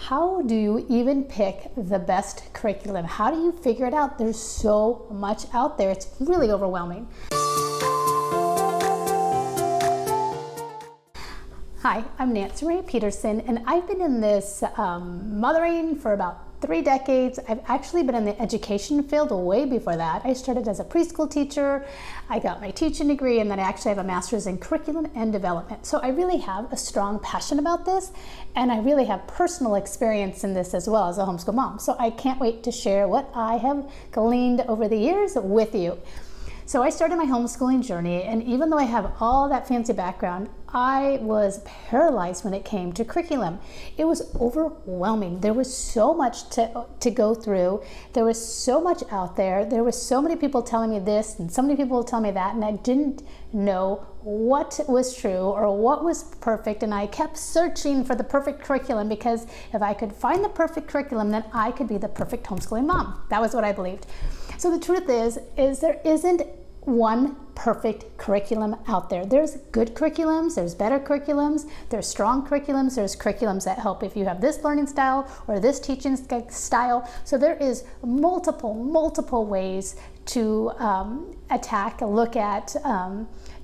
how do you even pick the best curriculum? How do you figure it out? There's so much out there. It's really overwhelming. Hi, I'm Nancy Ray Peterson, and I've been in this mothering for about 3 decades. I've actually been in the education field way before that. I started as a preschool teacher. I got my teaching degree, and then I actually have a master's in curriculum and development. So I really have a strong passion about this, and I really have personal experience in this as well as a homeschool mom. So I can't wait to share what I have gleaned over the years with you. So I started my homeschooling journey, and even though I have all that fancy background, I was paralyzed when it came to curriculum. It was overwhelming. There was so much to go through. There was so much out there. There were so many people telling me this and so many people telling me that, and I didn't know what was true or what was perfect, and I kept searching for the perfect curriculum, because if I could find the perfect curriculum, then I could be the perfect homeschooling mom. That was what I believed. So the truth is there isn't one perfect curriculum out there. There's good curriculums, there's better curriculums, there's strong curriculums, there's curriculums that help if you have this learning style or this teaching style. So there is multiple ways to look at,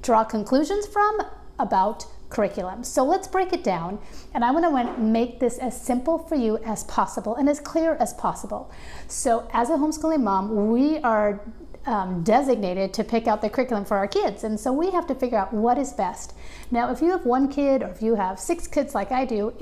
draw conclusions from about curriculum. So let's break it down, and I want to make this as simple for you as possible and as clear as possible. So as a homeschooling mom, we are designated to pick out the curriculum for our kids, and so we have to figure out what is best. Now, if you have 1 kid or if you have 6 kids like I do,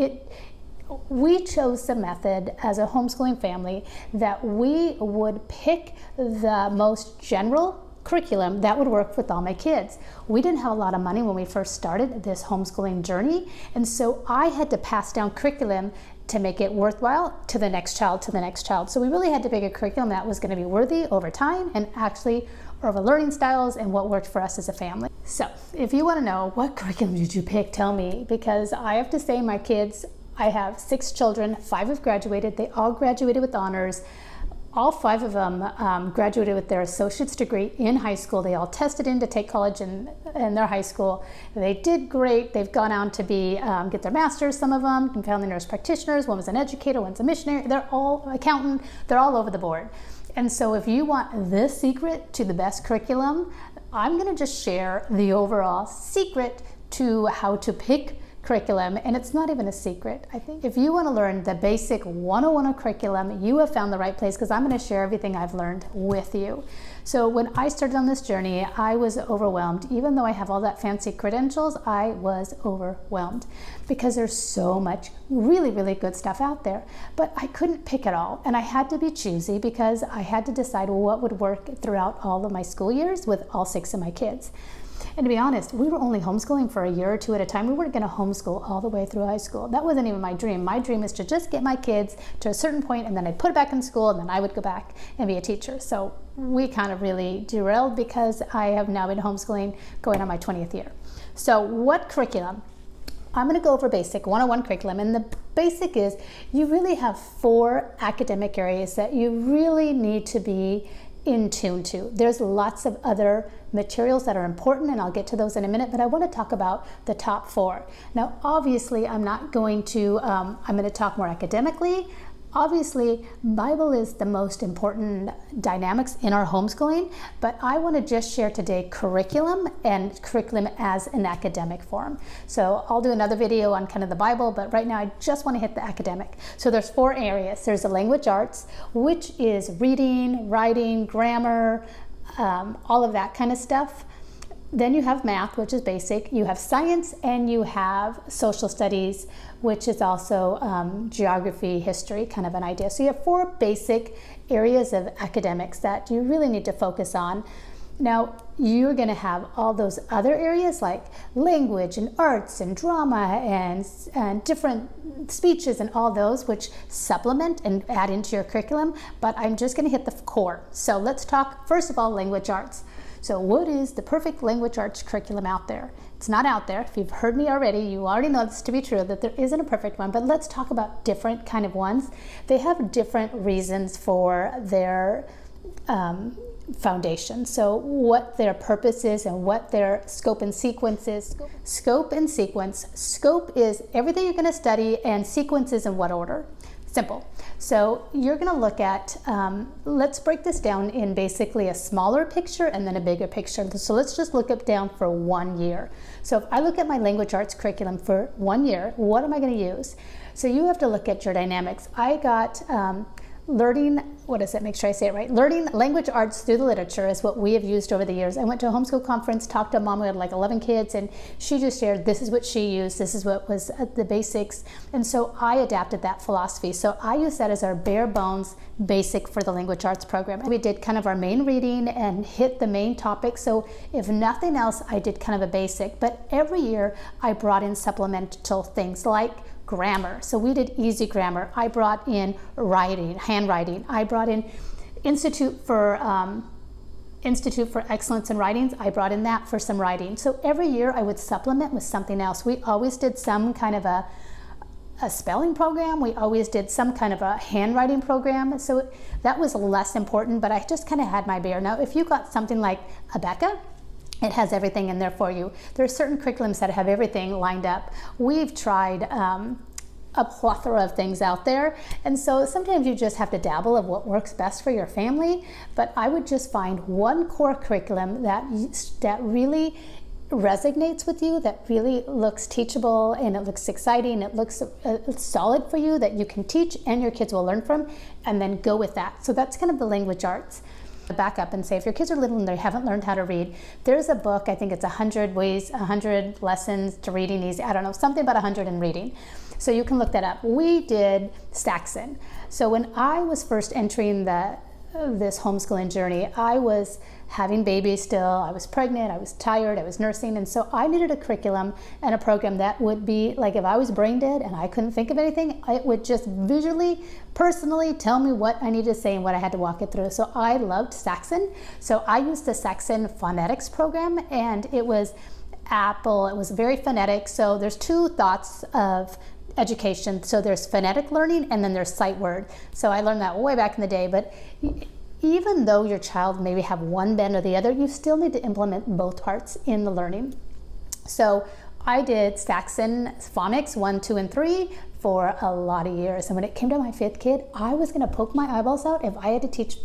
we chose the method as a homeschooling family that we would pick the most general curriculum that would work with all my kids. We didn't have a lot of money when we first started this homeschooling journey, and so I had to pass down curriculum to make it worthwhile to the next child, So we really had to pick a curriculum that was going to be worthy over time and actually over learning styles and what worked for us as a family. So if you want to know what curriculum did you pick, tell me, because I have to say my kids, I have 6 children, 5 have graduated. They all graduated with honors. All 5 of them graduated with their associate's degree in high school. They all tested in to take college in their high school. They did great. They've gone on to get their master's, some of them, family nurse practitioners. One was an educator, one's a missionary. They're all accountant. They're all over the board. And so if you want the secret to the best curriculum, I'm going to just share the overall secret to how to pick curriculum, and it's not even a secret. I think if you want to learn the basic 101 of curriculum, you have found the right place, because I'm going to share everything I've learned with you. So when I started on this journey, I was overwhelmed. Even though I have all that fancy credentials, I was overwhelmed because there's so much really good stuff out there. But I couldn't pick it all, and I had to be choosy because I had to decide what would work throughout all of my school years with all 6 of my kids. And to be honest, we were only homeschooling for a year or 2 at a time. We weren't going to homeschool all the way through high school. That wasn't even my dream. My dream is to just get my kids to a certain point, and then I'd put it back in school, and then I would go back and be a teacher. So we kind of really derailed because I have now been homeschooling going on my 20th year. So what curriculum? I'm going to go over basic 101 curriculum, and the basic is you really have 4 academic areas that you really need to be in tune to. There's lots of other materials that are important, and I'll get to those in a minute, but I want to talk about the top 4. Now, obviously, I'm going to talk more academically. Obviously, Bible is the most important dynamics in our homeschooling, but I want to just share today curriculum and curriculum as an academic form. So I'll do another video on kind of the Bible, but right now I just want to hit the academic. So there's 4 areas. There's the language arts, which is reading, writing, grammar, all of that kind of stuff. Then you have math, which is basic. You have science, and you have social studies, which is also geography, history, kind of an idea. So you have 4 basic areas of academics that you really need to focus on. Now, you're going to have all those other areas like language and arts and drama and different speeches and all those, which supplement and add into your curriculum, but I'm just going to hit the core. So let's talk, first of all, language arts. So what is the perfect language arts curriculum out there? It's not out there. If you've heard me already, you already know this to be true, that there isn't a perfect one, but let's talk about different kind of ones. They have different reasons for their foundation. So what their purpose is and what their scope and sequence is. Scope and sequence. Scope is everything you're going to study, and sequence is in what order. Simple. So you're going to look at, let's break this down in basically a smaller picture and then a bigger picture. So let's just look it down for 1 year. So if I look at my language arts curriculum for 1 year, what am I going to use? So you have to look at your dynamics. I got learning, what is it? Make sure I say it right. Learning language arts through the literature is what we have used over the years. I went to a homeschool conference, talked to a mom who had like 11 kids, and she just shared this is what she used, this is what was the basics. And so I adapted that philosophy. So I use that as our bare bones basic for the language arts program. We did kind of our main reading and hit the main topics. So if nothing else, I did kind of a basic. But every year I brought in supplemental things like grammar. So we did easy grammar. I brought in writing, handwriting. I brought in Institute for Excellence in Writings. I brought in that for some writing. So every year I would supplement with something else. We always did some kind of a spelling program. We always did some kind of a handwriting program. So that was less important, but I just kind of had my bear. Now, if you got something like Abeka, it has everything in there for you. There are certain curriculums that have everything lined up. We've tried a plethora of things out there, and so sometimes you just have to dabble of what works best for your family. But I would just find one core curriculum that really resonates with you, that really looks teachable and it looks exciting, it looks solid for you, that you can teach and your kids will learn from, and then go with that. So that's kind of the language arts. Back up and say, if your kids are little and they haven't learned how to read, there's a book, I think it's 100 lessons to reading easy, I don't know, something about 100 in reading. So you can look that up. We did Saxon. So when I was first entering this homeschooling journey, I was having babies still, I was pregnant, I was tired, I was nursing, and so I needed a curriculum and a program that would be like, if I was brain dead and I couldn't think of anything, it would just visually, personally tell me what I needed to say and what I had to walk it through. So I loved Saxon. So I used the Saxon phonetics program, and it was Apple, it was very phonetic. So there's two thoughts of education. So there's phonetic learning and then there's sight word. So I learned that way back in the day, but even though your child maybe have one bend or the other, you still need to implement both parts in the learning. So I did Saxon phonics 1, 2, and 3 for a lot of years. And when it came to my 5th kid, I was gonna poke my eyeballs out if I had to teach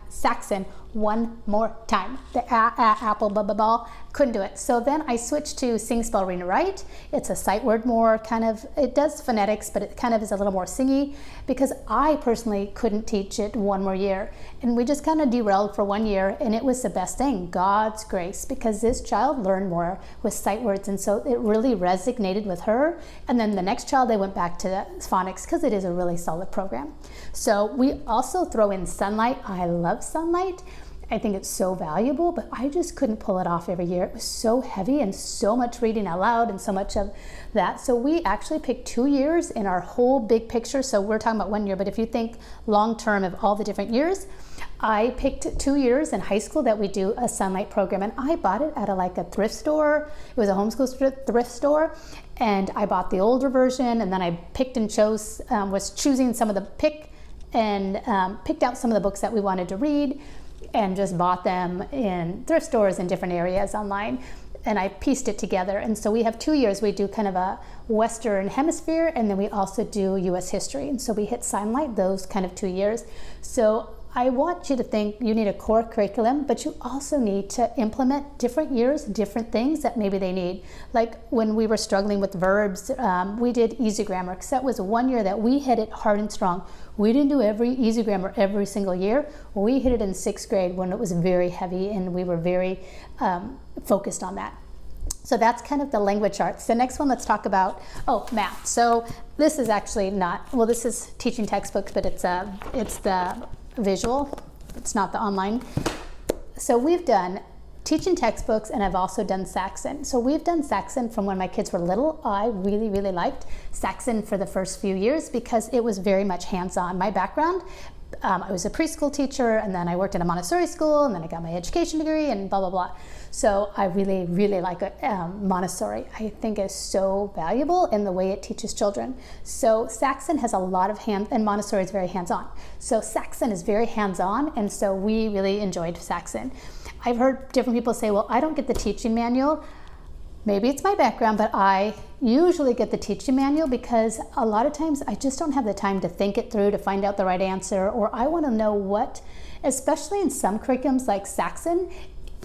Saxon one more time. The apple, blah, blah, blah, couldn't do it. So then I switched to Sing, Spell, Read, and Write. It's a sight word more kind of, it does phonetics, but it kind of is a little more singy, because I personally couldn't teach it one more year. And we just kind of derailed for 1 year, and it was the best thing, God's grace, because this child learned more with sight words, and so it really resonated with her. And then the next child, they went back to the phonics because it is a really solid program. So we also throw in Sunlight. I love Sunlight. I think it's so valuable, but I just couldn't pull it off every year. It was so heavy and so much reading out loud and so much of that. So we actually picked 2 years in our whole big picture. So we're talking about 1 year, but if you think long term of all the different years, I picked 2 years in high school that we do a Sunlight program, and I bought it at a thrift store. It was a homeschool thrift store, and I bought the older version, and then I picked and chose, was choosing some of the picked out some of the books that we wanted to read, and just bought them in thrift stores in different areas online, and I pieced it together. And so we have 2 years. We do kind of a Western Hemisphere, and then we also do U.S. history. And so we hit Sunlight those kind of 2 years. So I want you to think you need a core curriculum, but you also need to implement different years, different things that maybe they need. Like when we were struggling with verbs, we did easy grammar, because that was 1 year that we hit it hard and strong. We didn't do every easy grammar every single year. We hit it in 6th grade when it was very heavy, and we were very focused on that. So that's kind of the language arts. The next one, let's talk about, math. So this is actually not, well, this is teaching textbooks, but it's the visual, it's not the online. So we've done teaching textbooks, and I've also done Saxon. So we've done Saxon from when my kids were little. I really, really liked Saxon for the first few years because it was very much hands-on. My background, I was a preschool teacher, and then I worked in a Montessori school, and then I got my education degree, and blah, blah, blah. So I really, really like Montessori. I think it's so valuable in the way it teaches children. So Saxon has a lot of and Montessori is very hands-on. So Saxon is very hands-on, and so we really enjoyed Saxon. I've heard different people say, well, I don't get the teaching manual. Maybe it's my background, but I usually get the teaching manual because a lot of times I just don't have the time to think it through to find out the right answer, or I want to know what, especially in some curriculums like Saxon,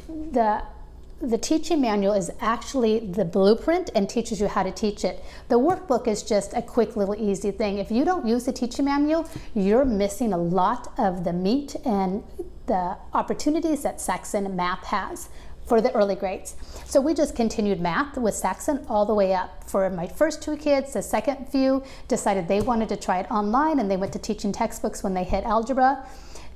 the teaching manual is actually the blueprint and teaches you how to teach it. The workbook is just a quick little easy thing. If you don't use the teaching manual, you're missing a lot of the meat and the opportunities that Saxon math has for the early grades. So we just continued math with Saxon all the way up. For my first 2 kids, the second few decided they wanted to try it online, and they went to teaching textbooks when they hit algebra.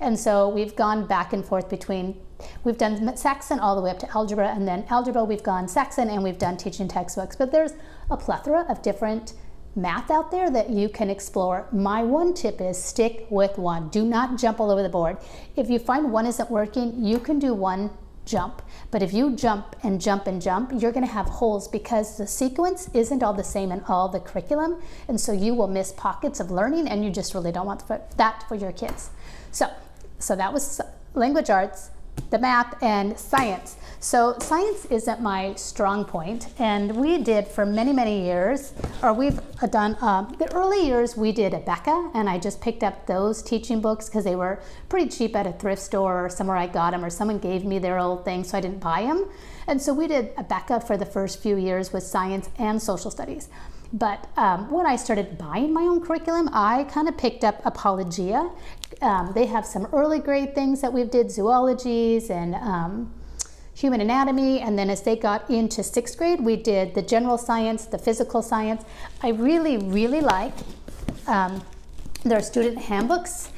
And so we've gone back and forth between, we've done Saxon all the way up to algebra, and then algebra we've gone Saxon, and we've done teaching textbooks. But there's a plethora of different math out there that you can explore. My one tip is stick with one. Do not jump all over the board. If you find one isn't working, you can do one jump. But if you jump and jump and jump, you're going to have holes because the sequence isn't all the same in all the curriculum. And so you will miss pockets of learning, and you just really don't want that for your kids. So that was language arts, the math, and science. So science isn't my strong point, and we did for many, many years, or we've done, the early years we did Abeka, and I just picked up those teaching books because they were pretty cheap at a thrift store or somewhere I got them, or someone gave me their old thing, so I didn't buy them. And so we did Abeka for the first few years with science and social studies. But when I started buying my own curriculum, I kind of picked up Apologia. They have some early grade things that we did, zoologies and human anatomy, and then as they got into 6th grade, we did the general science, the physical science. I really, really like their student handbooks.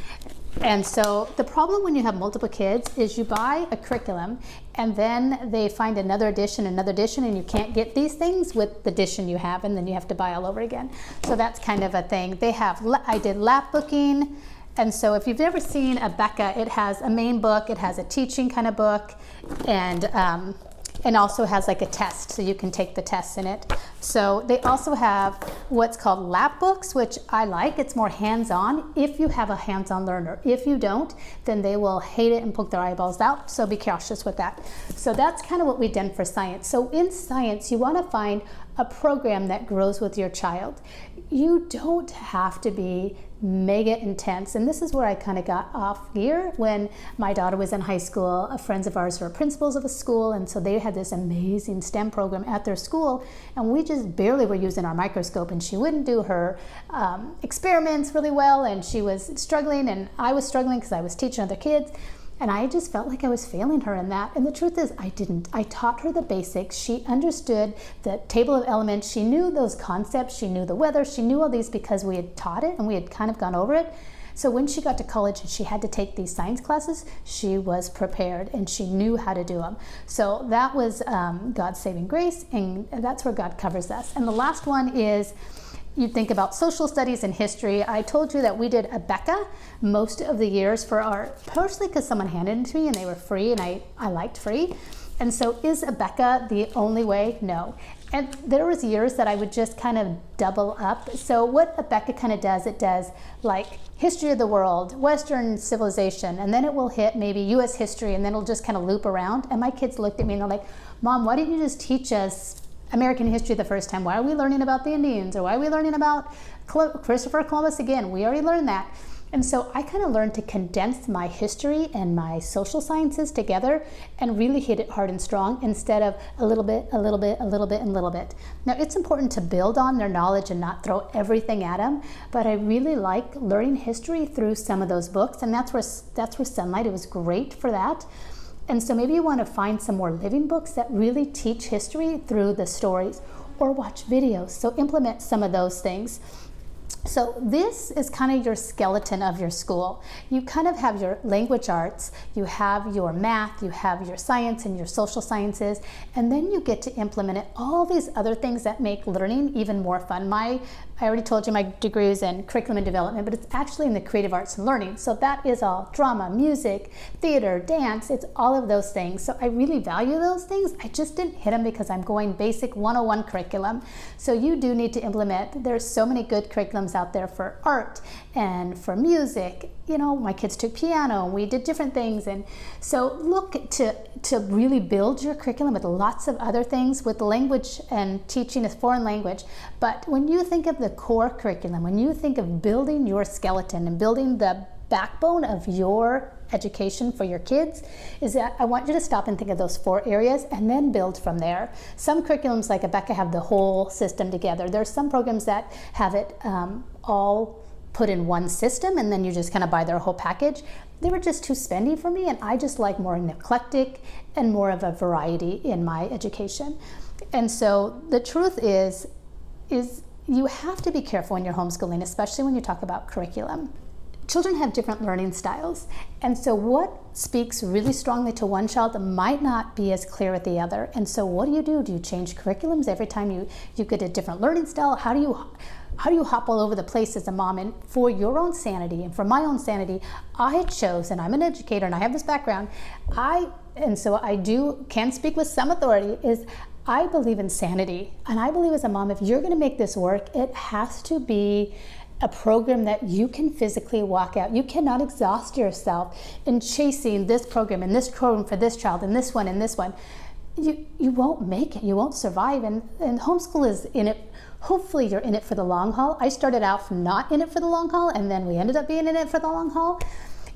And so the problem when you have multiple kids is you buy a curriculum and then they find another edition, and you can't get these things with the edition you have, and then you have to buy all over again. So that's kind of a thing. I did lap booking, and so if you've ever seen Abeka, it has a main book, it has a teaching kind of book, and also has like a test, so you can take the tests in it. So they also have what's called lap books, which I like. It's more hands-on if you have a hands-on learner. If you don't, then they will hate it and poke their eyeballs out, so be cautious with that. So that's kind of what we've done for science. So in science, you want to find a program that grows with your child. You don't have to be mega intense, and this is where I kind of got off gear when my daughter was in high school. Friends of ours were principals of a school, and so they had this amazing STEM program at their school, and we just barely were using our microscope, and she wouldn't do her experiments really well, and she was struggling, and I was struggling because I was teaching other kids. And I just felt like I was failing her in that. And the truth is, I didn't. I taught her the basics. She understood the table of elements. She knew those concepts. She knew the weather. She knew all these because we had taught it and we had kind of gone over it. So when she got to college and she had to take these science classes, she was prepared and she knew how to do them. So that was God's saving grace, and that's where God covers us. And the last one is, you think about social studies and history. I told you that we did Abeka most of the years for our, partially because someone handed it to me and they were free, and I liked free. And so is Abeka the only way? No. And there was years that I would just kind of double up. So what Abeka kind of does, it does like history of the world, Western civilization, and then it will hit maybe US history, and then it'll just kind of loop around. And my kids looked at me and they're like, Mom, why didn't you just teach us American history the first time? Why are we learning about the Indians? Or why are we learning about Christopher Columbus again? We already learned that. And so I kind of learned to condense my history and my social sciences together and really hit it hard and strong instead of a little bit, a little bit, a little bit, and a little bit. Now, it's important to build on their knowledge and not throw everything at them, but I really like learning history through some of those books, and that's where Sunlight, it was great for that. And so maybe you want to find some more living books that really teach history through the stories, or watch videos. So implement some of those things. So this is kind of your skeleton of your school. You kind of have your language arts, you have your math, you have your science and your social sciences, and then you get to implement it, all these other things that make learning even more fun. My I already told you my degree is in curriculum and development, but it's actually in the creative arts and learning. So that is all drama, music, theater, dance, it's all of those things. So I really value those things. I just didn't hit them because I'm going basic 101 curriculum. So you do need to implement, there's so many good curriculums out there for art and for music. You know, my kids took piano and we did different things. And so look to really build your curriculum with lots of other things, with language and teaching a foreign language. But when you think of the core curriculum, when you think of building your skeleton and building the backbone of your education for your kids, is that I want you to stop and think of those 4 areas and then build from there. Some curriculums like Abeka have the whole system together. There's some programs that have it all put in one system and then you just kind of buy their whole package. They were just too spendy for me, and I just like more an eclectic and more of a variety in my education. And so the truth is you have to be careful when you're homeschooling, especially when you talk about curriculum. Children have different learning styles, and so what speaks really strongly to one child might not be as clear with the other. And so what do? Do you change curriculums every time you get a different learning style? How do you hop all over the place as a mom? And for your own sanity and for my own sanity, I chose, and I'm an educator and I have this background, and so I can speak with some authority, is I believe in sanity. And I believe as a mom, if you're gonna make this work, it has to be a program that you can physically walk out. You cannot exhaust yourself in chasing this program and this program for this child and this one and this one. You won't make it, you won't survive. And homeschool is in it, hopefully you're in it for the long haul. I started out not in it for the long haul, and then we ended up being in it for the long haul.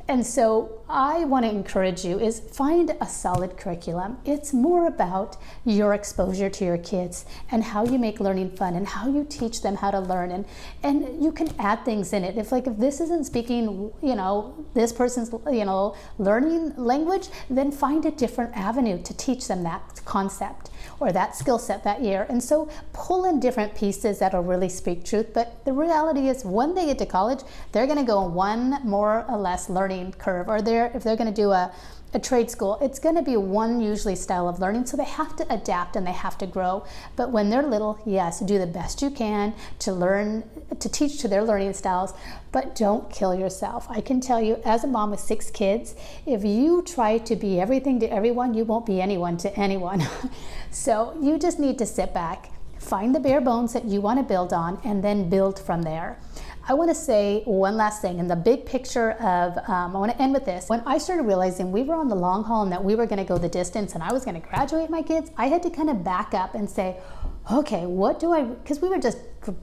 And so I want to encourage you is find a solid curriculum. It's more about your exposure to your kids and how you make learning fun and how you teach them how to learn, and you can add things in it. If this isn't speaking, this person's, learning language, then find a different avenue to teach them that concept or that skill set that year. And so pull in different pieces that'll really speak truth. But the reality is when they get to college, they're going to go on one more or less learning curve, or if they're going to do a trade school, it's going to be one usually style of learning. So they have to adapt and they have to grow. But when they're little, yes, do the best you can to learn, to teach to their learning styles, but don't kill yourself. I can tell you, as a mom with 6 kids, if you try to be everything to everyone, you won't be anyone to anyone. So you just need to sit back, find the bare bones that you want to build on, and then build from there. I want to say one last thing in the big picture of, I want to end with this. When I started realizing we were on the long haul and that we were going to go the distance and I was going to graduate my kids, I had to kind of back up and say, okay, because we were just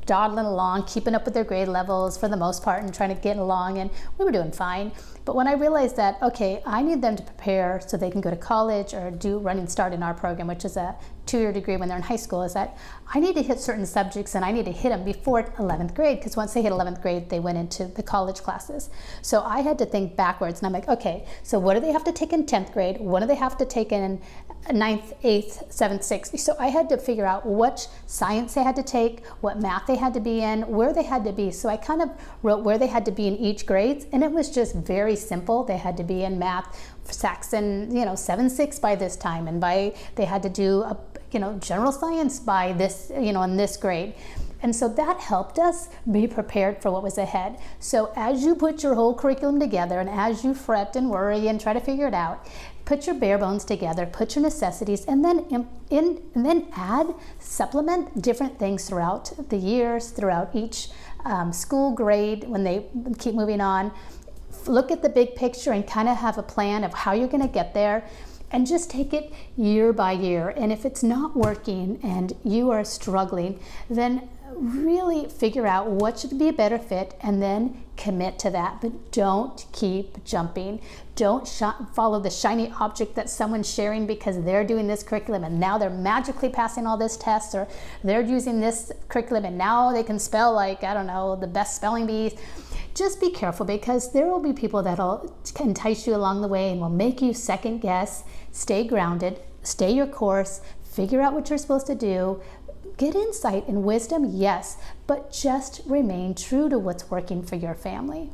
dawdling along, keeping up with their grade levels for the most part and trying to get along, and we were doing fine. But when I realized that, okay, I need them to prepare so they can go to college or do Running Start in our program, which is a 2-year degree when they're in high school, is that I need to hit certain subjects and I need to hit them before 11th grade, because once they hit 11th grade, they went into the college classes. So I had to think backwards, and I'm like, okay, so what do they have to take in 10th grade? What do they have to take in 9th, 8th, 7th, 6th? So I had to figure out which science they had to take, what math they had to be in, where they had to be. So I kind of wrote where they had to be in each grade, and it was just very simple. They had to be in math, Saxon, 7-6 by this time, and they had to do general science by this, in this grade. And so that helped us be prepared for what was ahead. So as you put your whole curriculum together and as you fret and worry and try to figure it out, put your bare bones together, put your necessities, and then supplement different things throughout the years, throughout each school grade when they keep moving on. Look at the big picture and kind of have a plan of how you're going to get there. And just take it year by year. And if it's not working and you are struggling, then really figure out what should be a better fit and then commit to that. But don't keep jumping. Don't follow the shiny object that someone's sharing because they're doing this curriculum and now they're magically passing all this tests, or they're using this curriculum and now they can spell the best spelling bees. Just be careful, because there will be people that'll entice you along the way and will make you second guess. Stay grounded, stay your course, figure out what you're supposed to do, get insight and wisdom, yes, but just remain true to what's working for your family.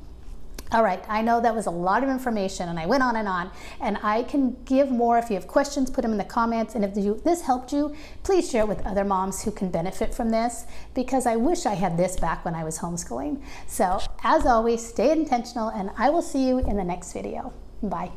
All right, I know that was a lot of information and I went on, and I can give more. If you have questions, put them in the comments, and if this helped you, please share it with other moms who can benefit from this, because I wish I had this back when I was homeschooling. So as always, stay intentional, and I will see you in the next video. Bye.